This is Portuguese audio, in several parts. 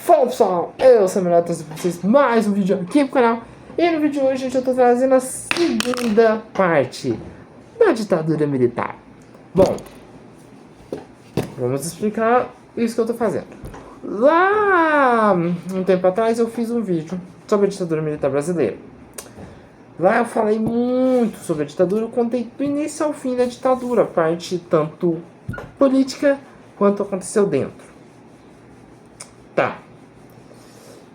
Fala pessoal, eu sou o Melhor, trouxe pra vocês mais um vídeo aqui pro canal. E no vídeo de hoje, gente, eu tô trazendo a segunda parte da ditadura militar. Bom, vamos explicar isso que eu tô fazendo. Lá, um tempo atrás, eu fiz um vídeo sobre a ditadura militar brasileira. Lá eu falei muito sobre a ditadura, eu contei do início ao fim da ditadura, a parte tanto política quanto aconteceu dentro. Tá.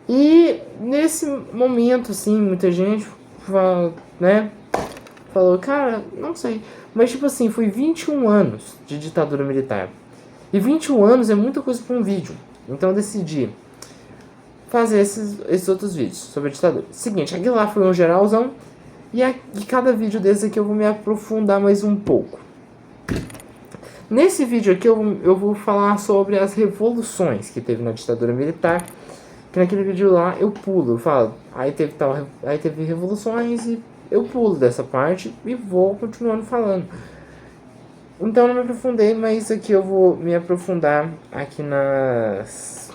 E nesse momento, assim, muita gente falou, cara, não sei. Mas tipo assim, foi 21 anos de ditadura militar. E 21 anos é muita coisa para um vídeo. Então eu decidi fazer esses outros vídeos sobre a ditadura. Seguinte, aqui lá foi um geralzão. E cada vídeo desse aqui eu vou me aprofundar mais um pouco. Nesse vídeo aqui eu vou falar sobre as revoluções que teve na ditadura militar. Que naquele vídeo lá eu pulo, eu falo, aí teve revoluções e eu pulo dessa parte e vou continuando falando. Então eu não me aprofundei, mas aqui eu vou me aprofundar aqui nas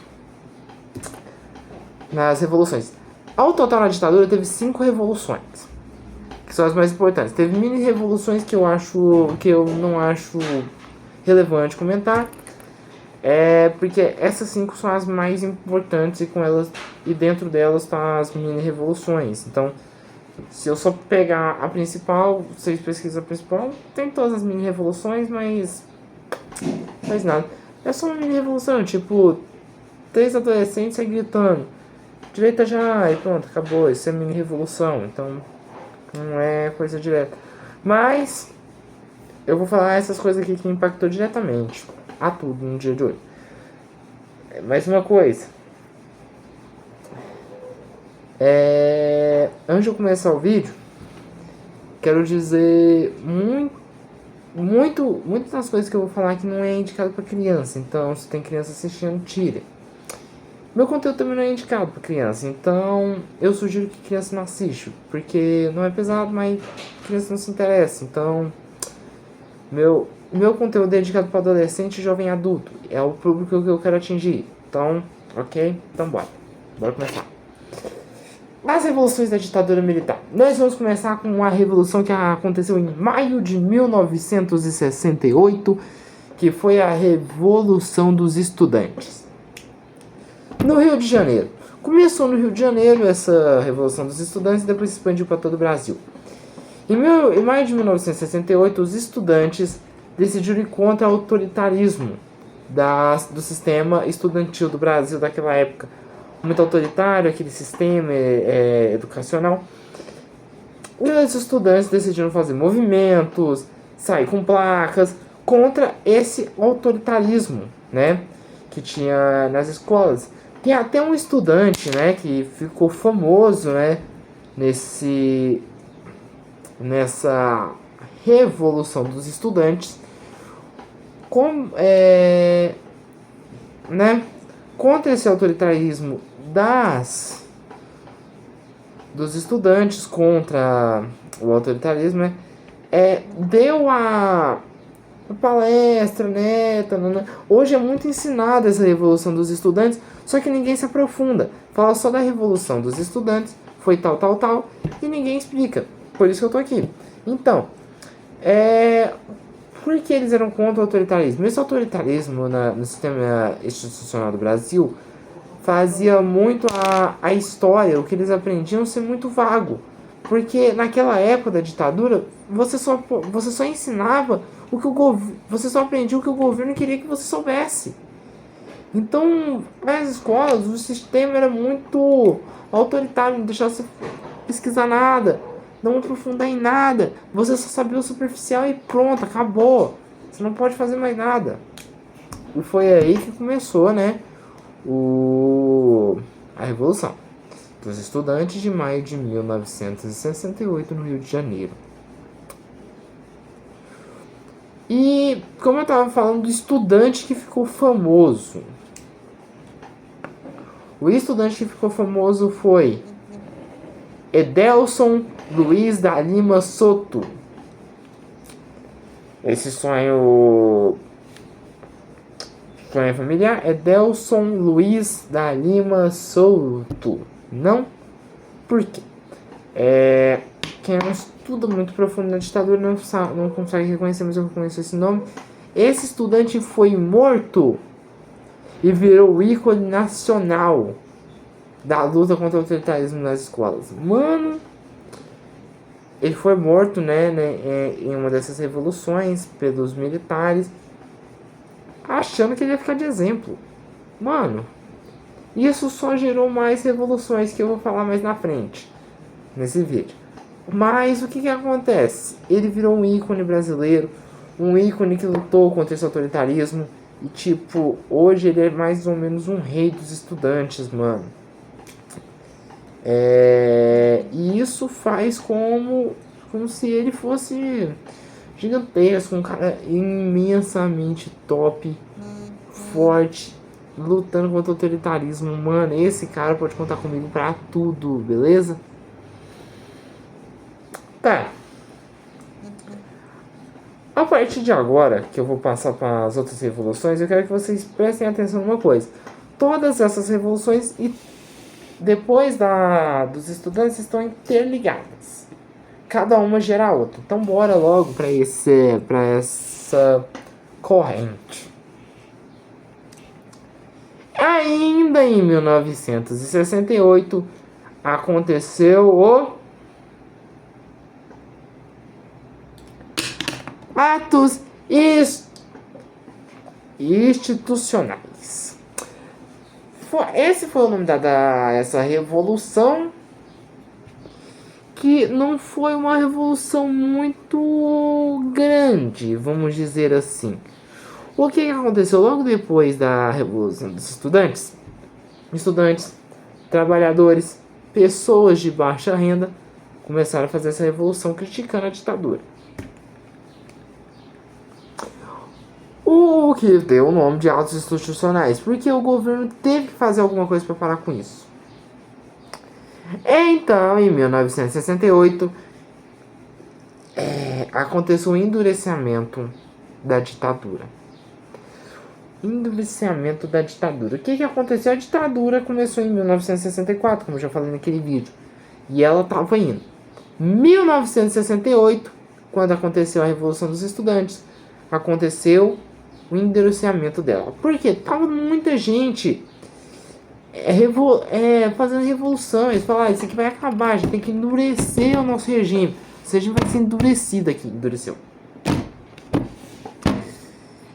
revoluções. Ao total na ditadura teve 5 revoluções, que são as mais importantes. Teve mini revoluções que eu não acho relevante comentar. Porque essas 5 são as mais importantes e dentro delas tá as mini revoluções. Então, se eu só pegar a principal, vocês pesquisam a principal, tem todas as mini revoluções, mas não faz nada. É só uma mini revolução, tipo 3 adolescentes aí gritando direita já, e pronto, acabou. Isso é mini revolução, então não é coisa direta. Mas eu vou falar essas coisas aqui que impactou diretamente a tudo no dia de hoje. Mais uma coisa. Antes de eu começar o vídeo, quero dizer muitas das coisas que eu vou falar aqui não é indicado para criança. Então, se tem criança assistindo, tire. Meu conteúdo também não é indicado para criança. Então, eu sugiro que criança não assista, porque não é pesado, mas criança não se interessa. Então, meu conteúdo é dedicado para adolescente e jovem adulto. É o público que eu quero atingir. Então, ok? Então bora começar. As revoluções da ditadura militar. Nós vamos começar com a revolução que aconteceu em maio de 1968, que foi a Revolução dos Estudantes. No Rio de Janeiro. Começou no Rio de Janeiro essa Revolução dos Estudantes e depois se expandiu para todo o Brasil. Em maio de 1968, os estudantes decidiram ir contra o autoritarismo do sistema estudantil do Brasil daquela época. Muito autoritário, aquele sistema educacional. E os estudantes decidiram fazer movimentos, sair com placas contra esse autoritarismo, né, que tinha nas escolas. Tem até um estudante, né, que ficou famoso, né, nessa revolução dos estudantes, contra esse autoritarismo dos estudantes, contra o autoritarismo, né, deu a palestra, né, hoje é muito ensinada essa revolução dos estudantes, só que ninguém se aprofunda, fala só da revolução dos estudantes, foi tal, e ninguém explica, por isso que eu tô aqui. Então, por que eles eram contra o autoritarismo? Esse autoritarismo no sistema institucional do Brasil fazia muito a história, o que eles aprendiam ser muito vago. Porque naquela época da ditadura, você só ensinava você só aprendia o que o governo queria que você soubesse. Então, nas escolas, o sistema era muito autoritário, não deixava você pesquisar nada, não aprofundar em nada. Você só sabia o superficial e pronto, acabou. Você não pode fazer mais nada. E foi aí que começou, né, a Revolução dos Estudantes de maio de 1968 no Rio de Janeiro. E como eu estava falando do estudante que ficou famoso, o estudante que ficou famoso foi Edelson Luiz da Lima Soto. Esse sonho Sonho familiar é Delson Luiz da Lima Souto. Não? Por quê? Quem não estuda muito profundo na ditadura não consegue reconhecer, mas eu reconheço esse nome. Esse estudante foi morto e virou o ícone nacional da luta contra o autoritarismo nas escolas. Mano, ele foi morto, né, em uma dessas revoluções pelos militares, achando que ele ia ficar de exemplo. Mano, isso só gerou mais revoluções que eu vou falar mais na frente, nesse vídeo. Mas o que acontece? Ele virou um ícone brasileiro, um ícone que lutou contra esse autoritarismo. E tipo, hoje ele é mais ou menos um rei dos estudantes, mano. E isso faz como se ele fosse gigantesco, um cara imensamente top, forte, lutando contra o autoritarismo. Mano, esse cara pode contar comigo pra tudo, beleza? Tá. A partir de agora, que eu vou passar para as outras revoluções, eu quero que vocês prestem atenção numa coisa. Todas essas revoluções e depois dos estudantes estão interligadas. Cada uma gera a outra. Então bora logo para essa corrente. Ainda em 1968 aconteceu o atos institucionais. Esse foi o nome essa revolução, que não foi uma revolução muito grande, vamos dizer assim. O que aconteceu logo depois da Revolução dos Estudantes? Estudantes, trabalhadores, pessoas de baixa renda começaram a fazer essa revolução criticando a ditadura. O que deu o nome de atos institucionais, porque o governo teve que fazer alguma coisa para parar com isso. Então, em 1968, aconteceu o endurecimento da ditadura. Endurecimento da ditadura. O que aconteceu? A ditadura começou em 1964, como eu já falei naquele vídeo. E ela estava indo. 1968, quando aconteceu a Revolução dos Estudantes, aconteceu o endurecimento dela. Porque tava muita gente fazendo revolução. Eles falaram, isso aqui vai acabar, a gente tem que endurecer o nosso regime. Esse regime vai ser endurecido aqui, endureceu.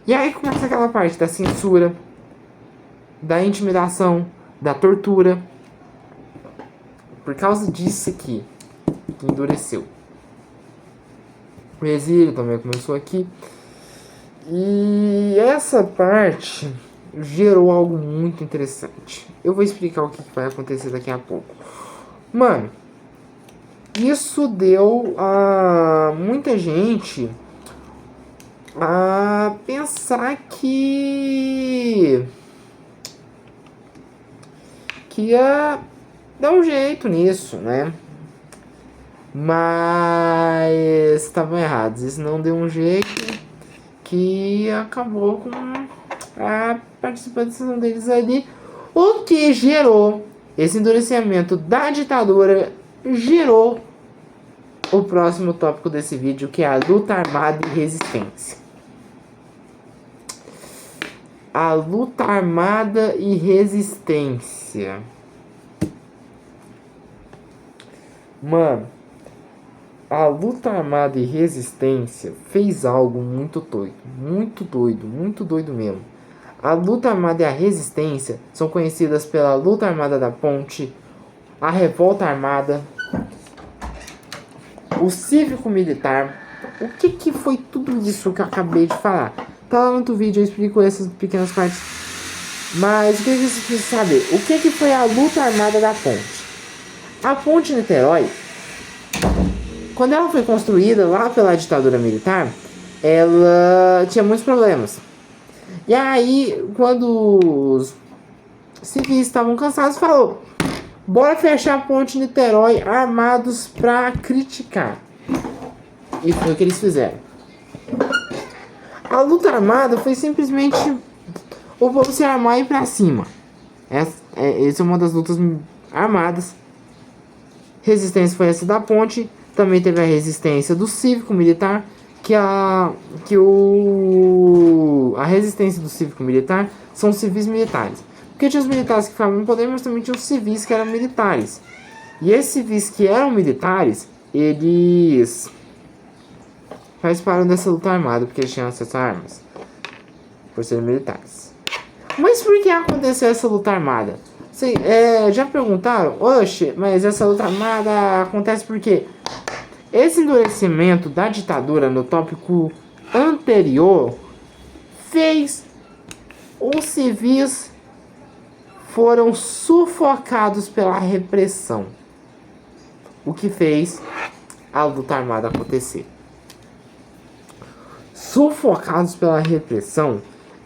E aí começa aquela parte da censura, da intimidação, da tortura. Por causa disso aqui, que endureceu. O exílio também começou aqui. E essa parte gerou algo muito interessante. Eu vou explicar o que vai acontecer daqui a pouco. Mano, isso deu a muita gente a pensar que ia dar um jeito nisso, né? Mas estavam errados. Isso não deu um jeito, que acabou com a participação deles ali. O que gerou esse endurecimento da ditadura, gerou o próximo tópico desse vídeo, que é a luta armada e resistência. A luta armada e resistência. Mano, a luta armada e resistência fez algo muito doido. Muito doido, muito doido mesmo. A luta armada e a resistência são conhecidas pela luta armada da ponte, a revolta armada, o cívico-militar. O que foi tudo isso que eu acabei de falar? Tá lá no outro vídeo, eu explico essas pequenas partes. Mas o que você precisa saber? O que foi a luta armada da ponte? A ponte Niterói, quando ela foi construída lá pela ditadura militar, ela tinha muitos problemas. E aí, quando os civis estavam cansados, falou: bora fechar a ponte Niterói armados pra criticar. E foi o que eles fizeram. A luta armada foi simplesmente o povo se armar e ir pra cima. Essa é uma das lutas armadas. Resistência foi essa da ponte. Também teve a resistência do cívico-militar. A resistência do cívico-militar são os civis militares. Porque tinha os militares que ficavam no poder, mas também tinha os civis que eram militares. E esses civis que eram militares, eles participaram dessa luta armada, porque eles tinham acesso a armas, por serem militares. Mas por que aconteceu essa luta armada? Já perguntaram? Oxe, mas essa luta armada acontece por quê? Esse endurecimento da ditadura no tópico anterior fez os civis foram sufocados pela repressão, o que fez a luta armada acontecer. Sufocados pela repressão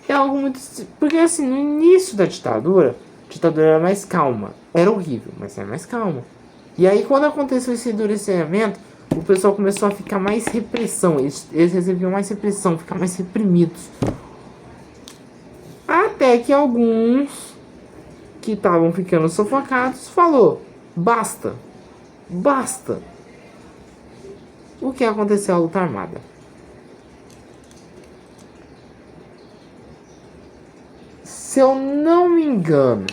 é algo muito... Porque assim, no início da ditadura, a ditadura era mais calma. Era horrível, mas era mais calma. E aí quando aconteceu esse endurecimento, o pessoal começou a ficar mais repressão. Eles recebiam mais repressão, ficar mais reprimidos. Até que alguns que estavam ficando sufocados falou: basta, basta. O que aconteceu à luta armada? Se eu não me engano,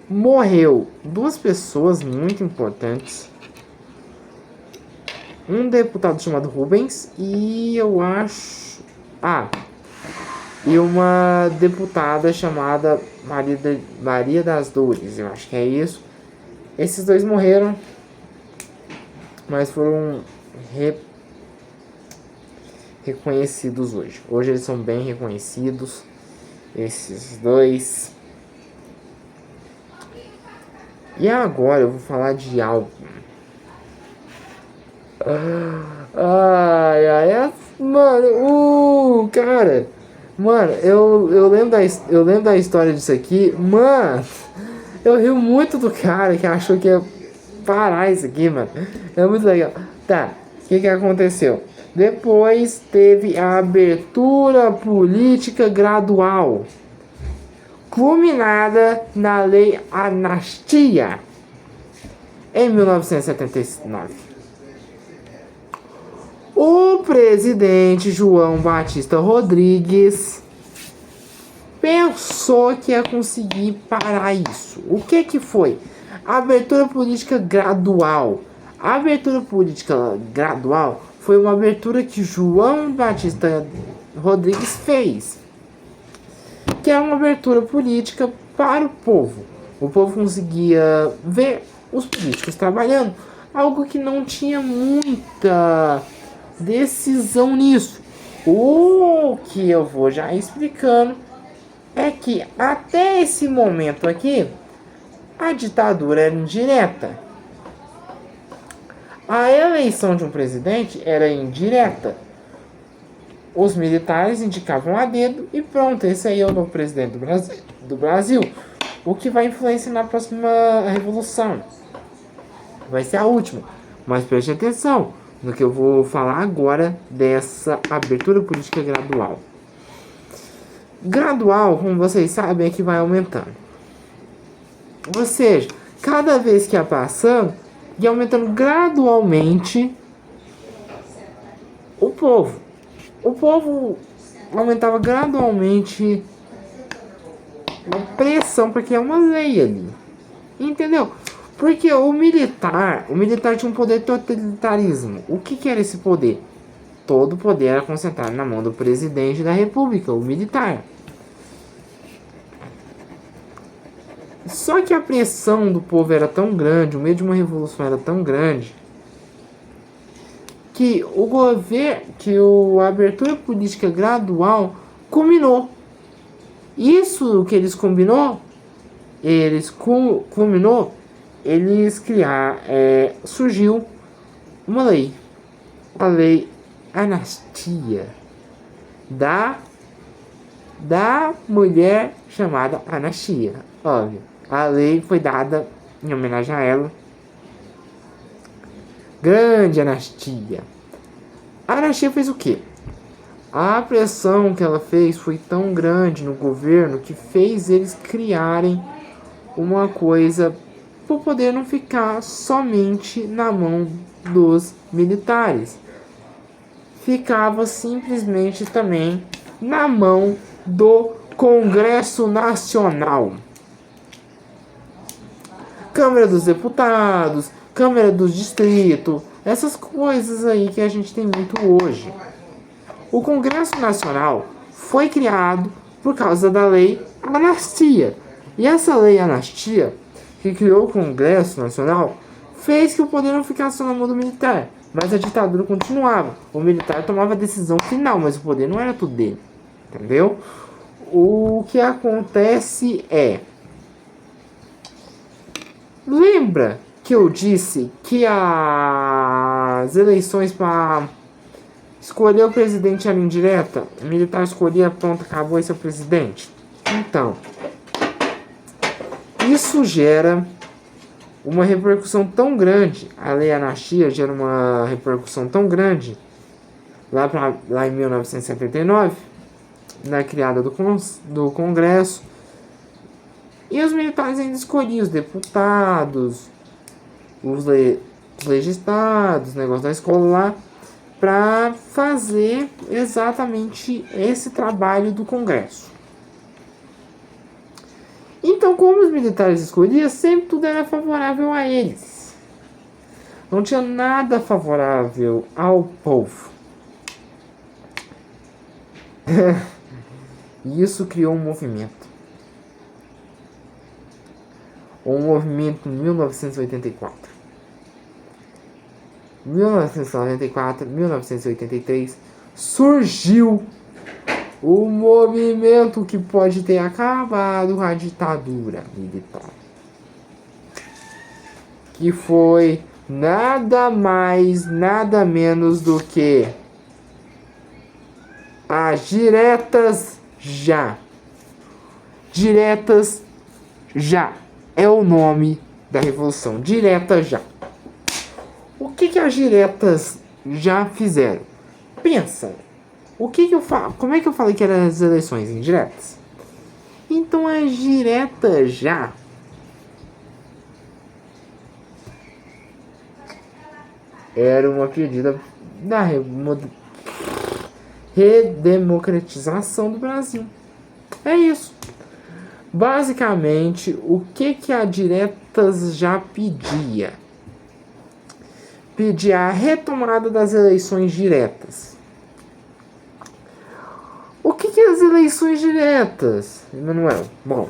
morreu 2 pessoas muito importantes. Um deputado chamado Rubens e eu acho... e uma deputada chamada Maria das Dores, eu acho que é isso. Esses 2 morreram, mas foram reconhecidos hoje. Hoje eles são bem reconhecidos, esses 2. E agora eu vou falar de algo. Mano, cara. Mano, eu lembro da história disso aqui. Mano, eu rio muito do cara que achou que ia parar isso aqui, mano. É muito legal. Tá, o que aconteceu? Depois teve a abertura política gradual, culminada na Lei Anistia, em 1979. O presidente João Batista Rodrigues pensou que ia conseguir parar isso. O que foi? A abertura política gradual. A abertura política gradual foi uma abertura que João Batista Rodrigues fez, que é uma abertura política para o povo. O povo conseguia ver os políticos trabalhando, algo que não tinha muita decisão nisso. O que eu vou já explicando é que até esse momento aqui a ditadura era indireta. A eleição de um presidente era indireta. Os militares indicavam a dedo e pronto, esse aí é o novo presidente do Brasil. O que vai influenciar na próxima revolução. Vai ser a última. Mas preste atenção no que eu vou falar agora dessa abertura política gradual. Gradual, como vocês sabem, é que vai aumentando. Ou seja, cada vez que ia passando, ia aumentando gradualmente o povo. O povo aumentava gradualmente a pressão, porque é uma lei ali. Entendeu? Porque o militar tinha um poder totalitarismo. O que era esse poder? Todo o poder era concentrado na mão do presidente da república, o militar. Só que a pressão do povo era tão grande, o medo de uma revolução era tão grande, que a abertura política gradual culminou. Isso que eles culminou, surgiu uma lei, a Lei Anistia, da mulher chamada Anistia, óbvio. A lei foi dada em homenagem a ela. Grande Anistia. A Anistia fez o quê? A pressão que ela fez foi tão grande no governo que fez eles criarem uma coisa para o poder não ficar somente na mão dos militares. Ficava simplesmente também na mão do Congresso Nacional. Câmara dos Deputados, Câmara dos Distritos, essas coisas aí que a gente tem muito hoje. O Congresso Nacional foi criado por causa da Lei Anistia. E essa Lei Anistia, que criou o Congresso Nacional, fez que o poder não ficasse só na mão do militar. Mas a ditadura continuava. O militar tomava a decisão final, mas o poder não era tudo dele. Entendeu? O que acontece é... Lembra que eu disse que as eleições para escolher o presidente era indireta? O militar escolhia, pronto, acabou, esse é o presidente. Então, isso gera uma repercussão tão grande. A Lei Anistia gera uma repercussão tão grande lá em 1979, na criada do Congresso. E os militares ainda escolhiam os deputados, os legislados, negócio da escola lá, para fazer exatamente esse trabalho do Congresso. Então, como os militares escolhiam, sempre tudo era favorável a eles. Não tinha nada favorável ao povo. E isso criou um movimento. Um movimento em 1984. 1994, 1983, surgiu o movimento que pode ter acabado com a ditadura militar. Que foi nada mais, nada menos do que as Diretas Já. Diretas Já é o nome da revolução. Diretas Já. O que as Diretas Já fizeram? Pensa. Como é que eu falei que eram as eleições indiretas? Então as Diretas Já era uma pedida da redemocratização do Brasil. É isso. Basicamente, o que a Diretas Já pedia? Pedia a retomada das eleições diretas. O que as eleições diretas, Emanuel? Bom,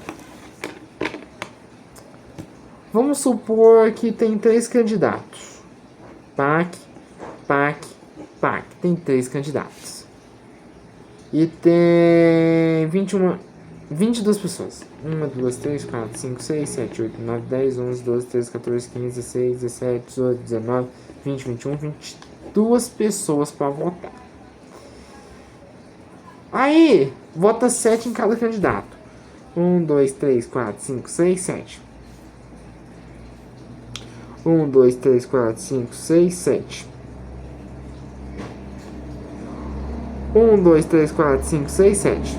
vamos supor que tem 3 candidatos. PAC. Tem 3 candidatos. E tem 22 pessoas. 1, 2, 3, 4, 5, 6, 7, 8, 9, 10, 11, 12, 13, 14, 15, 16, 17, 18, 19, 20, 21, 22 pessoas para votar. Aí, vota 7 em cada candidato. 1, 2, 3, 4, 5, 6, 7. 1, 2, 3, 4, 5, 6, 7. 1, 2, 3, 4, 5, 6, 7.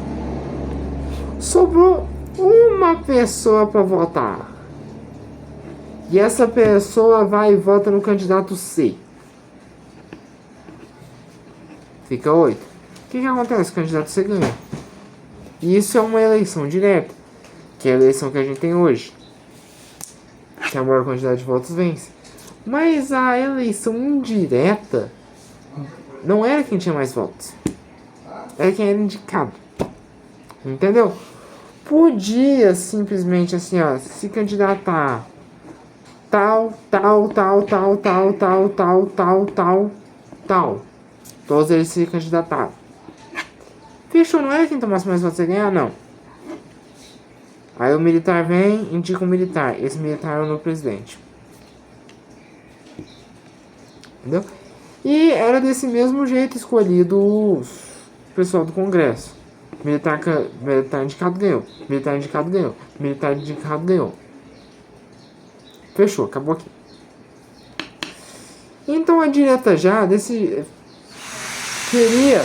Sobrou uma pessoa para votar. E essa pessoa vai e vota no candidato C. Fica 8. O que acontece? O candidato C ganha. E isso é uma eleição direta, que é a eleição que a gente tem hoje. Que a maior quantidade de votos vence. Mas a eleição indireta não era quem tinha mais votos. Era quem era indicado. Entendeu? Podia simplesmente assim, ó, se candidatar tal. Todos eles se candidataram. Fechou, não era quem tomasse mais votos a ganhar, não. Aí o militar vem, indica um militar. Esse militar é o novo presidente. Entendeu? E era desse mesmo jeito escolhido o pessoal do Congresso. Militar indicado ganhou. Militar indicado ganhou. Militar indicado ganhou. Fechou, acabou aqui. Então a Direta Já queria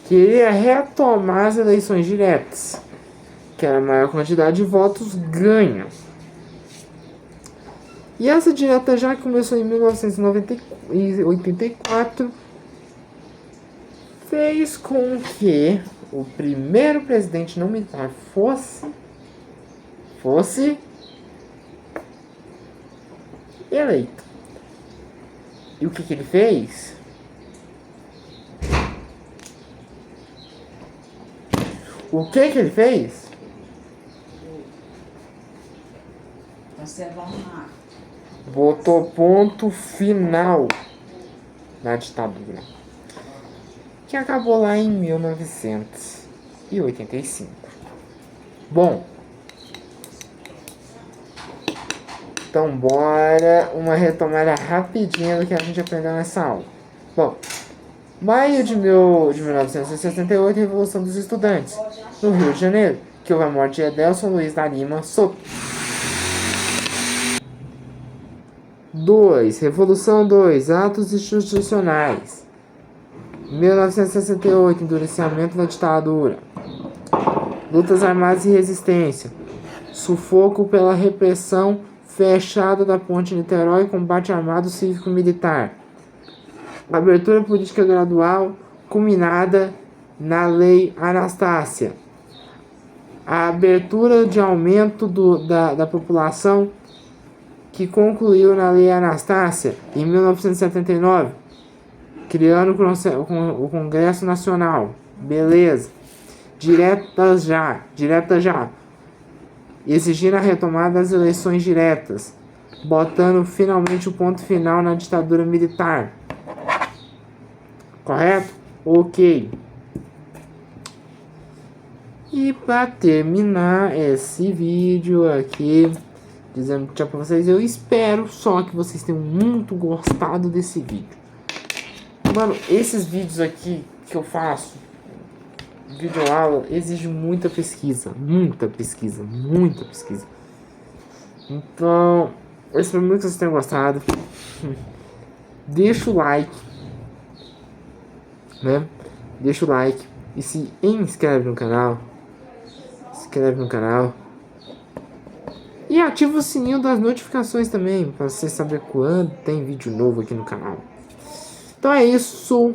queria retomar as eleições diretas, que era a maior quantidade de votos ganha. E essa direta já começou em 1984, fez com que o primeiro presidente não militar fosse eleito. E o que ele fez? O que ele fez? Botou ponto final na ditadura, que acabou lá em 1985. Bom, então bora uma retomada rapidinha do que a gente aprendeu nessa aula. Bom, maio de 1968, Revolução dos Estudantes, no Rio de Janeiro, que houve a morte de Edelson Luiz da Lima Soto. 2. Revolução 2. Atos institucionais. 1968. Endurecimento da ditadura. Lutas armadas e resistência. Sufoco pela repressão, fechada da Ponte Niterói, combate armado cívico-militar. Abertura política gradual, culminada na Lei Anastácia. A abertura de aumento da população, que concluiu na Lei Anastácia em 1979, criando o Congresso Nacional. Beleza. Direta já. Exigindo a retomada das eleições diretas, botando finalmente o ponto final na ditadura militar. Correto? Ok. E para terminar esse vídeo aqui, dizendo tchau pra vocês, eu espero só que vocês tenham muito gostado desse vídeo. Mano, esses vídeos aqui que eu faço, vídeo aula, exige muita pesquisa. Então, eu espero muito que vocês tenham gostado. Deixa o like, né? Deixa o like e se inscreve no canal. E ativa o sininho das notificações também, para você saber quando tem vídeo novo aqui no canal. Então é isso.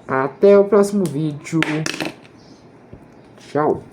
Até o próximo vídeo. Tchau.